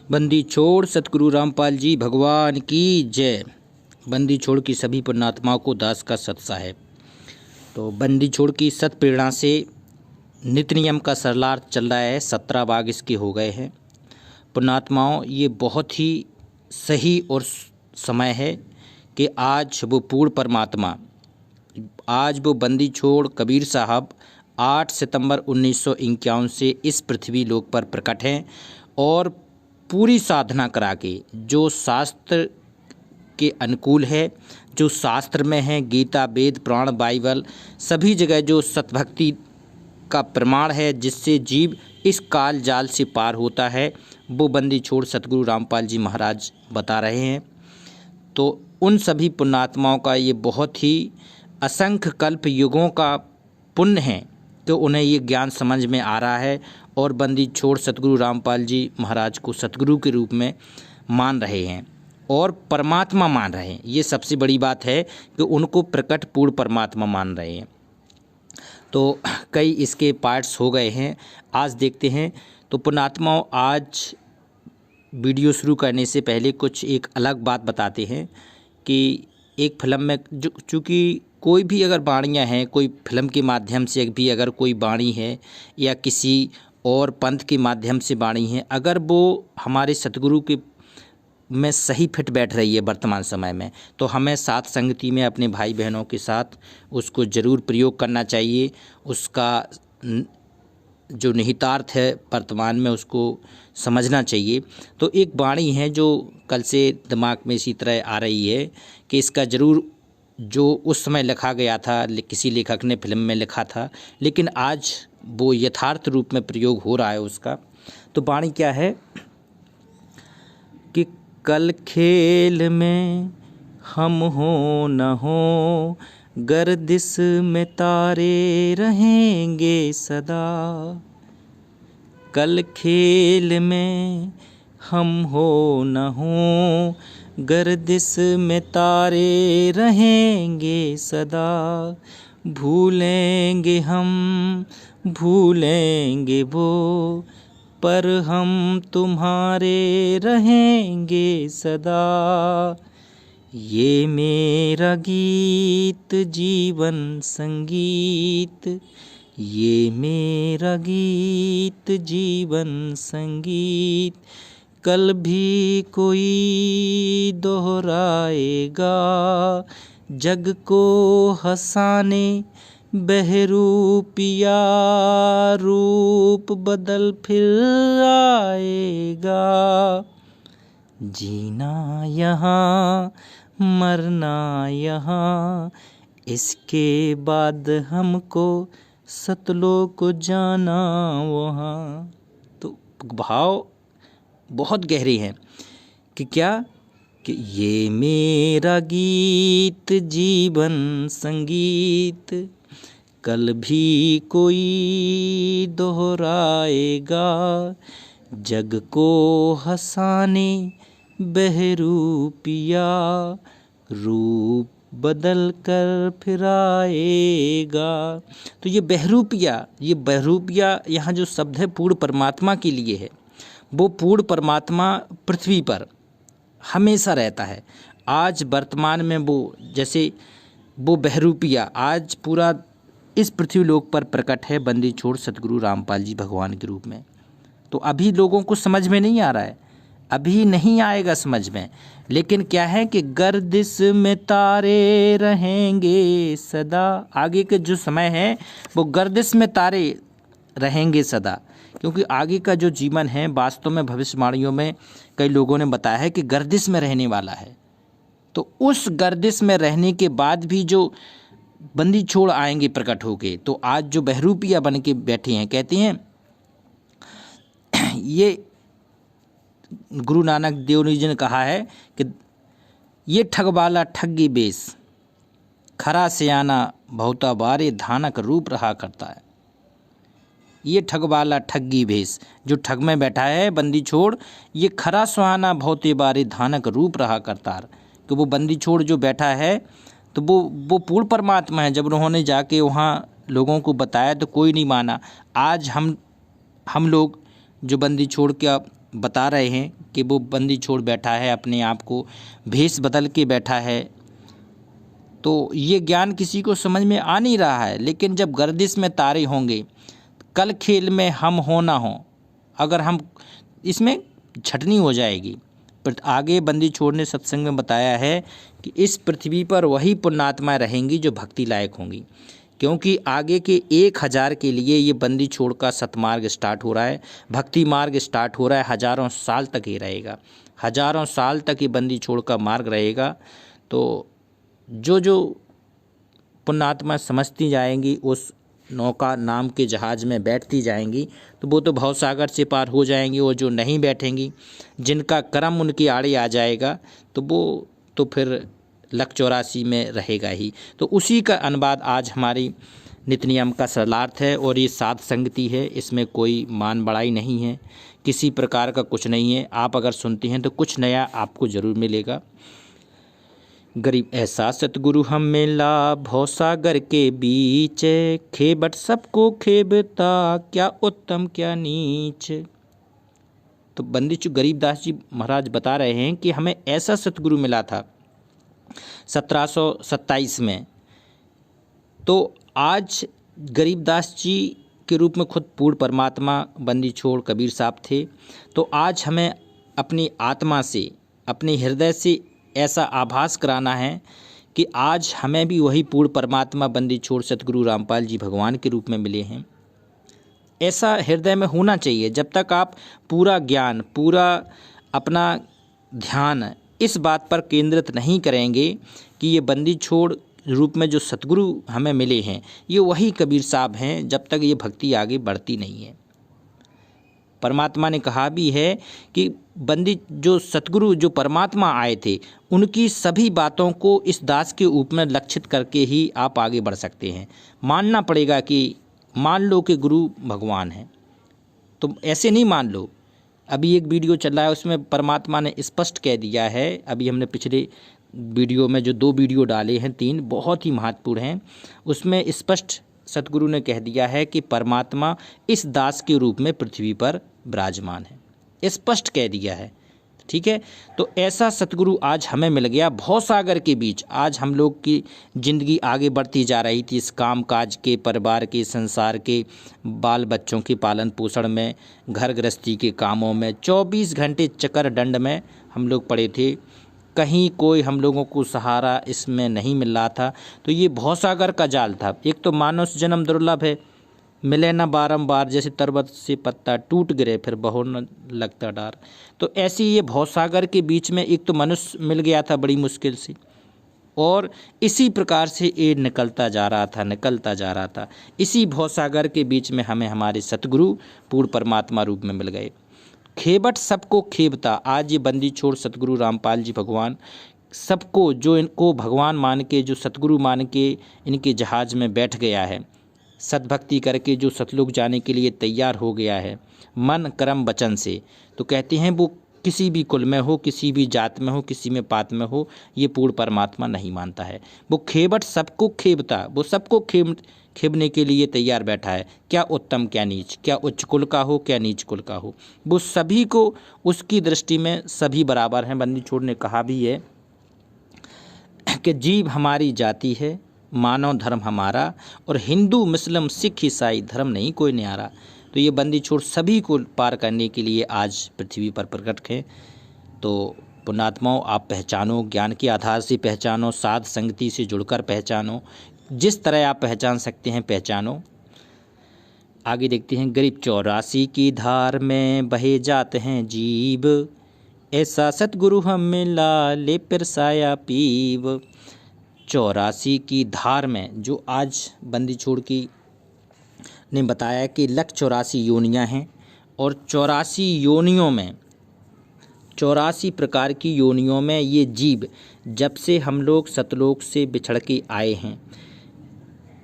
बंदी छोड़ सतगुरु रामपाल जी भगवान की जय। बंदी छोड़ की सभी पुण्यात्माओं को दास का सत साहेब। तो बंदी छोड़ की सत प्रेरणा से नित्य नियम का सरलार्थ चल रहा है। 17 भाग इसके हो गए हैं। पुण्यात्माओं, ये बहुत ही सही और समय है कि आज वो पूर्ण परमात्मा, आज वो बंदी छोड़ कबीर साहब 8 सितंबर 1951 से इस पृथ्वी लोक पर प्रकट हैं और पूरी साधना करा के जो शास्त्र के अनुकूल है, जो शास्त्र में है, गीता, वेद, पुराण, बाइबल, सभी जगह जो सतभक्ति का प्रमाण है जिससे जीव इस काल जाल से पार होता है, वो बंदी छोड़ सतगुरु रामपाल जी महाराज बता रहे हैं। तो उन सभी पुण्यात्माओं का ये बहुत ही असंख्य कल्प युगों का पुण्य है तो उन्हें ये ज्ञान समझ में आ रहा है और बंदी छोड़ सतगुरु रामपाल जी महाराज को सतगुरु के रूप में मान रहे हैं और परमात्मा मान रहे हैं। ये सबसे बड़ी बात है कि उनको प्रकट पूर्ण परमात्मा मान रहे हैं। तो कई इसके पार्ट्स हो गए हैं, आज देखते हैं। तो पुण्यात्माओं, आज वीडियो शुरू करने से पहले कुछ एक अलग बात बताते हैं कि एक फिल्म में जो चूँकि कोई भी अगर वाणियाँ हैं, कोई फिल्म के माध्यम से भी अगर कोई वाणी है या किसी और पंथ के माध्यम से वाणी है, अगर वो हमारे सतगुरु के में सही फिट बैठ रही है वर्तमान समय में, तो हमें साथ संगति में अपने भाई बहनों के साथ उसको ज़रूर प्रयोग करना चाहिए। उसका जो निहितार्थ है वर्तमान में उसको समझना चाहिए। तो एक वाणी है जो कल से दिमाग में इसी तरह आ रही है कि इसका ज़रूर जो उस समय लिखा गया था, किसी लेखक ने फिल्म में लिखा था, लेकिन आज वो यथार्थ रूप में प्रयोग हो रहा है उसका। तो वाणी क्या है कि कल खेल में हम हो न हो, गर्दिश में तारे रहेंगे सदा। कल खेल में हम हो न हो, गर्दिश में तारे रहेंगे सदा। भूलेंगे हम, भूलेंगे वो, पर हम तुम्हारे रहेंगे सदा। ये मेरा गीत जीवन संगीत, ये मेरा गीत जीवन संगीत, कल भी कोई दोहराएगा। जग को हंसाने बहरूपिया, रूप बदल फिर आएगा। जीना यहाँ, मरना यहाँ, इसके बाद हमको सतलोक जाना वहाँ। तो भाव बहुत गहरे हैं कि क्या कि ये मेरा गीत जीवन संगीत, कल भी कोई दोहराएगा। जग को हंसाने बहरूपिया, रूप बदल कर फिर आएगा। तो ये बहरूपिया यहाँ जो शब्द है पूर्ण परमात्मा के लिए है। वो पूर्ण परमात्मा पृथ्वी पर हमेशा रहता है। आज वर्तमान में वो जैसे वो बहरूपिया आज पूरा इस पृथ्वी लोक पर प्रकट है बंदी छोड़ सतगुरु रामपाल जी भगवान के रूप में। तो अभी लोगों को समझ में नहीं आ रहा है, अभी नहीं आएगा समझ में, लेकिन क्या है कि गर्दिश में तारे रहेंगे सदा। आगे के जो समय है वो गर्दिश में तारे रहेंगे सदा, क्योंकि आगे का जो जीवन है वास्तव में भविष्यवाणियों में कई लोगों ने बताया है कि गर्दिश में रहने वाला है। तो उस गर्दिश में रहने के बाद भी जो बंदी छोड़ आएंगे प्रकट होके, तो आज जो बहरूपिया बन के बैठे हैं, कहते हैं ये गुरु नानक देव जी ने कहा है कि ये ठगवाला ठगी बेस, खरा सियाना बहुता बारे धानक रूप रहा करता है। ये ठगवाला ठगी भेष, जो ठग में बैठा है बंदी छोड़, ये खरा सुहाना बहुते बारे धानक रूप रहा करतार। कि वो बंदी छोड़ जो बैठा है तो वो पूर्ण परमात्मा है। जब उन्होंने जाके वहाँ लोगों को बताया तो कोई नहीं माना। आज हम लोग जो बंदी छोड़ के बता रहे हैं कि वो बंदी छोड़ बैठा है, अपने आप को भेष बदल के बैठा है, तो ये ज्ञान किसी को समझ में आ नहीं रहा है। लेकिन जब गर्दिश में तारे होंगे, कल खेल में हम हो ना हो, अगर हम इसमें छटनी हो जाएगी। पर आगे बंदी छोड़ ने सत्संग में बताया है कि इस पृथ्वी पर वही पुण्यात्माएं रहेंगी जो भक्ति लायक होंगी, क्योंकि आगे के 1000 के लिए ये बंदी छोड़ का सतमार्ग स्टार्ट हो रहा है, भक्ति मार्ग स्टार्ट हो रहा है। हजारों साल तक ये रहेगा, हजारों साल तक ये बंदी छोड़ का मार्ग रहेगा। तो जो पुण्यात्मा समझती जाएंगी, उस नौका नाम के जहाज़ में बैठती जाएंगी, तो वो तो भवसागर से पार हो जाएंगी। और जो नहीं बैठेंगी, जिनका कर्म उनकी आड़े आ जाएगा, तो वो तो फिर लक 84 में रहेगा ही। तो उसी का अनुवाद आज हमारी नित्य नियम का सरलार्थ है। और ये साध संगति है, इसमें कोई मान बढ़ाई नहीं है, किसी प्रकार का कुछ नहीं है। आप अगर सुनते हैं तो कुछ नया आपको ज़रूर मिलेगा। गरीब ऐसा सतगुरु हम मिला भवसागर के बीच, खेबट सबको खेबता क्या उत्तम क्या नीच। तो बंदी गरीबदास जी महाराज बता रहे हैं कि हमें ऐसा सतगुरु मिला था 1727 में। तो आज गरीबदास जी के रूप में खुद पूर्ण परमात्मा बंदी छोड़ कबीर साहब थे। तो आज हमें अपनी आत्मा से, अपने हृदय से ऐसा आभास कराना है कि आज हमें भी वही पूर्ण परमात्मा बंदी छोड़ सतगुरु रामपाल जी भगवान के रूप में मिले हैं। ऐसा हृदय में होना चाहिए। जब तक आप पूरा ज्ञान, पूरा अपना ध्यान इस बात पर केंद्रित नहीं करेंगे कि ये बंदी छोड़ रूप में जो सतगुरु हमें मिले हैं ये वही कबीर साहब हैं, जब तक ये भक्ति आगे बढ़ती नहीं है। परमात्मा ने कहा भी है कि बंदी जो सतगुरु जो परमात्मा आए थे, उनकी सभी बातों को इस दास के ऊपर में लक्षित करके ही आप आगे बढ़ सकते हैं। मानना पड़ेगा कि मान लो कि गुरु भगवान है, तो ऐसे नहीं मान लो। अभी एक वीडियो चल रहा है, उसमें परमात्मा ने स्पष्ट कह दिया है। अभी हमने पिछले वीडियो में जो 2 वीडियो डाले हैं, 3 बहुत ही महत्वपूर्ण हैं, उसमें स्पष्ट सतगुरु ने कह दिया है कि परमात्मा इस दास के रूप में पृथ्वी पर विराजमान है, स्पष्ट कह दिया है। ठीक है, तो ऐसा सतगुरु आज हमें मिल गया भवसागर के बीच। आज हम लोग की ज़िंदगी आगे बढ़ती जा रही थी इस काम काज के, परिवार के, संसार के, बाल बच्चों के पालन पोषण में, घर गृहस्थी के कामों में 24 घंटे चक्कर दंड में हम लोग पड़े थे। कहीं कोई हम लोगों को सहारा इसमें नहीं मिल रहा था। तो ये भवसागर का जाल था। एक तो मानव जन्म दुर्लभ है, मिले न बारंबार, जैसे तरबत से पत्ता टूट गिरे फिर बहो न लगता डार। तो ऐसी ये भवसागर के बीच में एक तो मनुष्य मिल गया था बड़ी मुश्किल से, और इसी प्रकार से ये निकलता जा रहा था। इसी भवसागर के बीच में हमें हमारे सतगुरु पूर्ण परमात्मा रूप में मिल गए। खेबट सबको खेबता, आज ये बंदी छोड़ सतगुरु रामपाल जी भगवान सबको, जो इनको भगवान मान के, जो सतगुरु मान के इनके जहाज़ में बैठ गया है, सद्भक्ति करके जो सतलोक जाने के लिए तैयार हो गया है मन कर्म वचन से, तो कहते हैं वो किसी भी कुल में हो, किसी भी जात में हो, किसी में पात में हो, ये पूर्ण परमात्मा नहीं मानता है। वो खेबट सबको खेबता, वो सबको खेबने के लिए तैयार बैठा है। क्या उत्तम क्या नीच, क्या उच्च कुल का हो क्या नीच कुल का हो, वो सभी को उसकी दृष्टि में सभी बराबर हैं। बंदी छोड़ ने कहा भी है कि जीव हमारी जाति है, मानव धर्म हमारा, और हिंदू मुस्लिम सिख ईसाई धर्म नहीं कोई न्यारा। तो ये बंदी छोड़ सभी को पार करने के लिए आज पृथ्वी पर प्रकट है। तो पुण्यात्माओं, आप पहचानो, ज्ञान के आधार से पहचानो, साध संगति से जुड़कर पहचानो, जिस तरह आप पहचान सकते हैं पहचानो। आगे देखते हैं। गरीब 84 की धार में बहे जाते हैं जीव, ऐसा सतगुरु हम मिला ले पिरसाया पीव। 84 की धार में, जो आज बंदी छोड़ की ने बताया कि लक 84 योनियाँ हैं, और 84 योनियों में, 84 प्रकार की योनियों में ये जीव जब से हम लोग सतलोक से बिछड़ के आए हैं,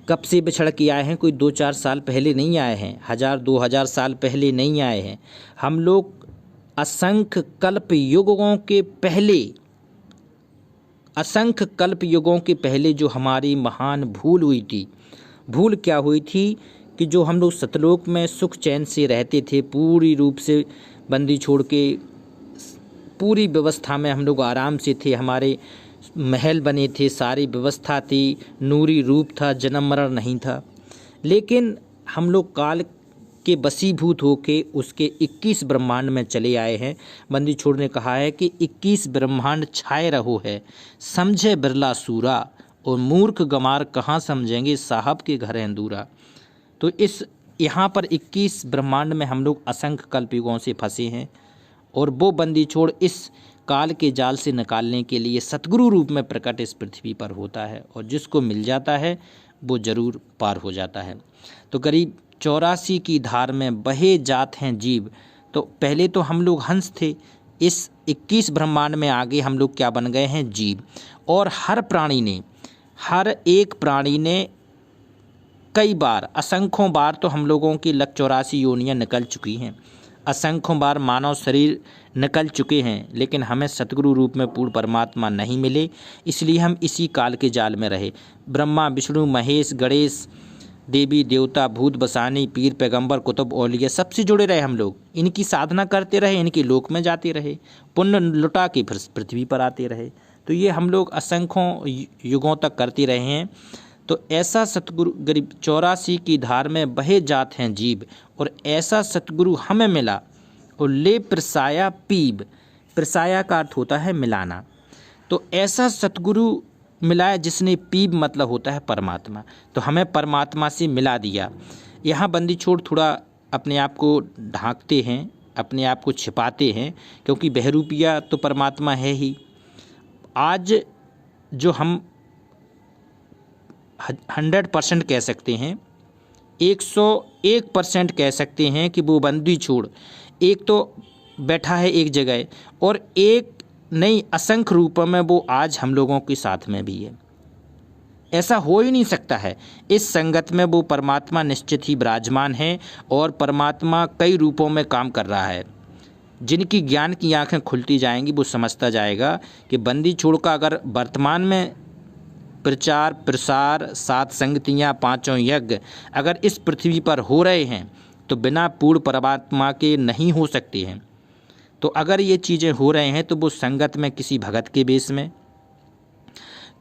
कब से बिछड़ के आए हैं, कोई 2-4 साल पहले नहीं आए हैं, 1000-2000 साल पहले नहीं आए हैं। हम लोग असंख्य कल्प युगों के पहले, असंख्य कल्प युगों के पहले जो हमारी महान भूल हुई थी, भूल क्या हुई थी कि जो हम लोग सतलोक में सुख चैन से रहते थे, पूरी रूप से बंदी छोड़ के पूरी व्यवस्था में हम लोग आराम से थे, हमारे महल बने थे, सारी व्यवस्था थी, नूरी रूप था, जन्म मरण नहीं था। लेकिन हम लोग काल के वशीभूत होके उसके 21 ब्रह्मांड में चले आए हैं। बंदी छोड़ ने कहा है कि 21 ब्रह्मांड छाए रहो है, समझे बिरला सूरा, और मूर्ख गमार कहाँ समझेंगे, साहब के घर है दूरा। तो इस यहाँ पर 21 ब्रह्मांड में हम लोग असंख्य कल्पयुगों से फंसे हैं, और वो बंदी छोड़ इस काल के जाल से निकालने के लिए सतगुरु रूप में प्रकट इस पृथ्वी पर होता है, और जिसको मिल जाता है वो जरूर पार हो जाता है। तो करीब 84 की धार में बहे जात हैं जीव। तो पहले तो हम लोग हंस थे, इस 21 ब्रह्मांड में आगे हम लोग क्या बन गए हैं, जीव। और हर प्राणी ने, हर एक प्राणी ने कई बार, असंख्यों बार तो हम लोगों की 184 योनियाँ निकल चुकी हैं, असंख्यों बार मानव शरीर निकल चुके हैं, लेकिन हमें सतगुरु रूप में पूर्ण परमात्मा नहीं मिले, इसलिए हम इसी काल के जाल में रहे। ब्रह्मा विष्णु महेश गणेश देवी देवता भूत बसानी पीर पैगंबर कुतुब औलिया सबसे जुड़े रहे हम लोग, इनकी साधना करते रहे, इनके लोक में जाते रहे, पुण्य लुटा के फिर पृथ्वी पर आते रहे। तो ये हम लोग असंख्यों युगों तक करते रहे हैं। तो ऐसा सतगुरु गरीब 84 की धार में बहे जात हैं जीव, और ऐसा सतगुरु हमें मिला, और ले प्रसाया पीब, प्रसाया का अर्थ होता है मिलाना। तो ऐसा सतगुरु मिला है जिसने पीब मतलब होता है परमात्मा, तो हमें परमात्मा से मिला दिया। यहाँ बंदी छोड़ थोड़ा अपने आप को ढांकते हैं, अपने आप को छिपाते हैं, क्योंकि बहरूपिया तो परमात्मा है ही। आज जो हम 100% कह सकते हैं, 101% कह सकते हैं कि वो बंदी छोड़ एक तो बैठा है एक जगह, और एक नहीं असंख्य रूपों में वो आज हम लोगों के साथ में भी है। ऐसा हो ही नहीं सकता है, इस संगत में वो परमात्मा निश्चित ही विराजमान है, और परमात्मा कई रूपों में काम कर रहा है। जिनकी ज्ञान की आंखें खुलती जाएंगी वो समझता जाएगा कि बंदी छोड़ का अगर वर्तमान में प्रचार प्रसार, 7 संगतियाँ, 5 यज्ञ अगर इस पृथ्वी पर हो रहे हैं तो बिना पूर्ण परमात्मा के नहीं हो सकते हैं। तो अगर ये चीज़ें हो रहे हैं तो वो संगत में किसी भगत के भेष में,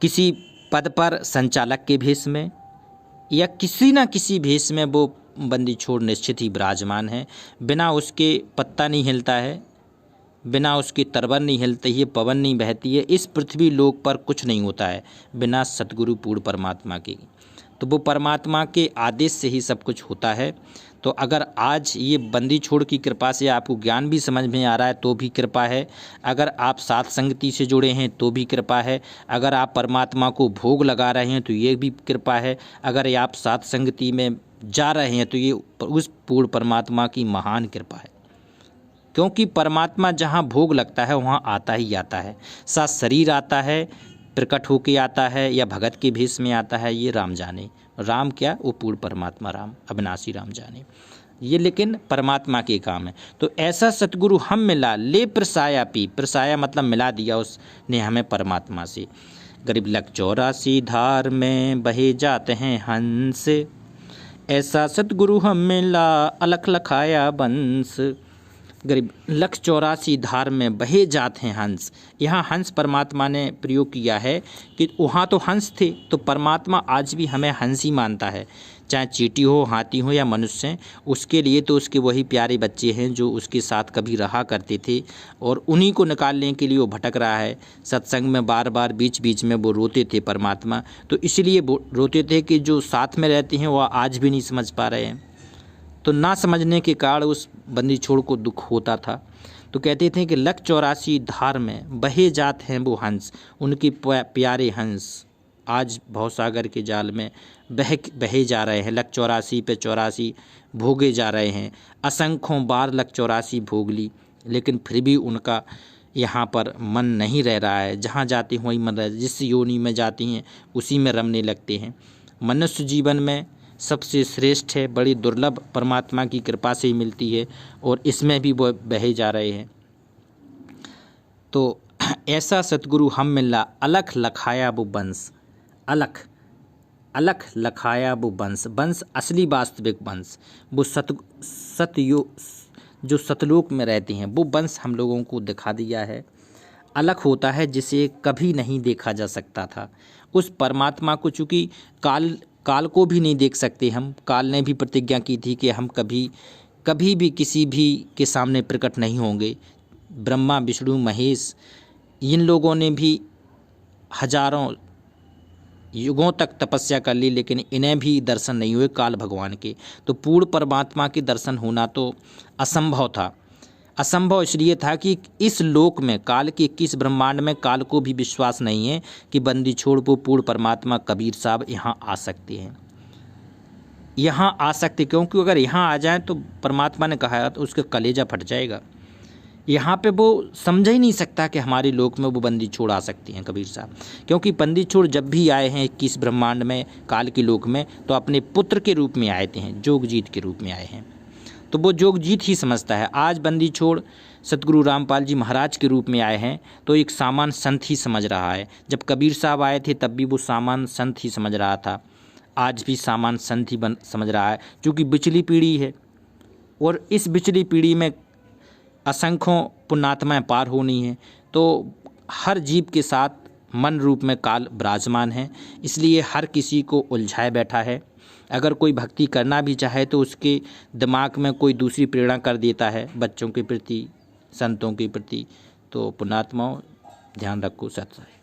किसी पद पर संचालक के भेष में, या किसी न किसी भेष में वो बंदी छोड़ निश्चित ही विराजमान है। बिना उसके पत्ता नहीं हिलता है, बिना उसके तरवर नहीं हिलती है, पवन नहीं बहती है, इस पृथ्वी लोक पर कुछ नहीं होता है बिना सतगुरु पूर्ण परमात्मा के। तो वो परमात्मा के आदेश से ही सब कुछ होता है। तो अगर आज ये बंदी छोड़ की कृपा से आपको ज्ञान भी समझ में आ रहा है तो भी कृपा है, अगर आप साथ संगति से जुड़े हैं तो भी कृपा है, अगर आप परमात्मा को भोग लगा रहे हैं तो ये भी कृपा है, अगर आप साथ संगति में जा रहे हैं तो ये उस पूर्ण परमात्मा की महान कृपा है। क्योंकि परमात्मा जहाँ भोग लगता है वहाँ आता ही आता है, साथ शरीर आता है, प्रकट होके आता है, या भगत के भेष में आता है, ये राम जाने। राम क्या, वो पूर्ण परमात्मा राम, अविनाशी राम जाने। ये लेकिन परमात्मा के काम है। तो ऐसा सतगुरु हम मिला, ले प्रसाया पी, प्रसाया मतलब मिला दिया उसने हमें परमात्मा से। गरीब 184 धार में बहे जाते हैं हंस, ऐसा सतगुरु हम मिला, अलख लखाया बंस। गरीब 184 धार में बहे जात हैं हंस। यहाँ हंस परमात्मा ने प्रयोग किया है कि वहाँ तो हंस थे, तो परमात्मा आज भी हमें हंस ही मानता है, चाहे चींटी हो, हाथी हो या मनुष्य। उसके लिए तो उसके वही प्यारे बच्चे हैं जो उसके साथ कभी रहा करते थे, और उन्हीं को निकालने के लिए वो भटक रहा है। सत्संग में बार बार बीच बीच में वो रोते थे परमात्मा, तो इसलिए वो रोते थे कि जो साथ में रहते हैं वह आज भी नहीं समझ पा रहे हैं। तो ना समझने के कारण उस बंदी छोड़ को दुख होता था। तो कहते थे कि 184 धार में बहे जात हैं वो हंस, उनके प्यारे हंस आज भवसागर के जाल में बहे जा रहे हैं। 184 पे 84 भोगे जा रहे हैं। असंख्यों बार 184 भोग ली, लेकिन फिर भी उनका यहाँ पर मन नहीं रह रहा है। जहाँ जाते हैं वहीं मन रह, जिस योनि में जाती हैं उसी में रमने लगते हैं। मनुष्य जीवन में सबसे श्रेष्ठ है, बड़ी दुर्लभ परमात्मा की कृपा से ही मिलती है, और इसमें भी वो बहे जा रहे हैं। तो ऐसा सतगुरु हम मिला, अलख लखाया वो बंस। अलख अलख लखाया वो बंस, बंस असली वास्तविक बंस, वो सतयो जो सतलोक में रहते हैं, वो वंश हम लोगों को दिखा दिया है। अलग होता है जिसे कभी नहीं देखा जा सकता था। उस परमात्मा को, चूँकि काल को भी नहीं देख सकते हम, काल ने भी प्रतिज्ञा की थी कि हम कभी भी किसी भी के सामने प्रकट नहीं होंगे। ब्रह्मा, विष्णु, महेश, इन लोगों ने भी हजारों युगों तक तपस्या कर ली, लेकिन इन्हें भी दर्शन नहीं हुए काल भगवान के। तो पूर्ण परमात्मा के दर्शन होना तो असंभव था। असंभव इसलिए था कि इस लोक में, काल के 21 ब्रह्मांड में, काल को भी विश्वास नहीं है कि बंदी छोड़ वो पूर्ण परमात्मा कबीर साहब यहाँ आ सकते हैं। यहाँ आ सकते क्योंकि अगर यहाँ आ जाएं तो परमात्मा ने कहा तो उसका कलेजा फट जाएगा। यहाँ पे वो समझ ही नहीं सकता कि हमारे लोक में वो बंदी छोड़ आ सकती हैं कबीर साहब, क्योंकि बंदी छोड़ जब भी आए हैं 21 ब्रह्मांड में, काल के लोक में, तो अपने पुत्र के रूप में आए थे, जोगजीत के रूप में आए हैं। तो वो जोगजीत ही समझता है। आज बंदी छोड़ सतगुरु रामपाल जी महाराज के रूप में आए हैं तो एक सामान्य संत ही समझ रहा है। जब कबीर साहब आए थे तब भी वो सामान्य संत ही समझ रहा था, आज भी सामान्य संत ही समझ रहा है, क्योंकि बिचली पीढ़ी है और इस बिचली पीढ़ी में असंख्यों पुण्यात्माएं पार होनी है। तो हर जीव के साथ मन रूप में काल विराजमान है, इसलिए हर किसी को उलझाए बैठा है। अगर कोई भक्ति करना भी चाहे तो उसके दिमाग में कोई दूसरी प्रेरणा कर देता है, बच्चों के प्रति, संतों के प्रति। तो पुण्यात्माओं ध्यान रखो, सत्संग।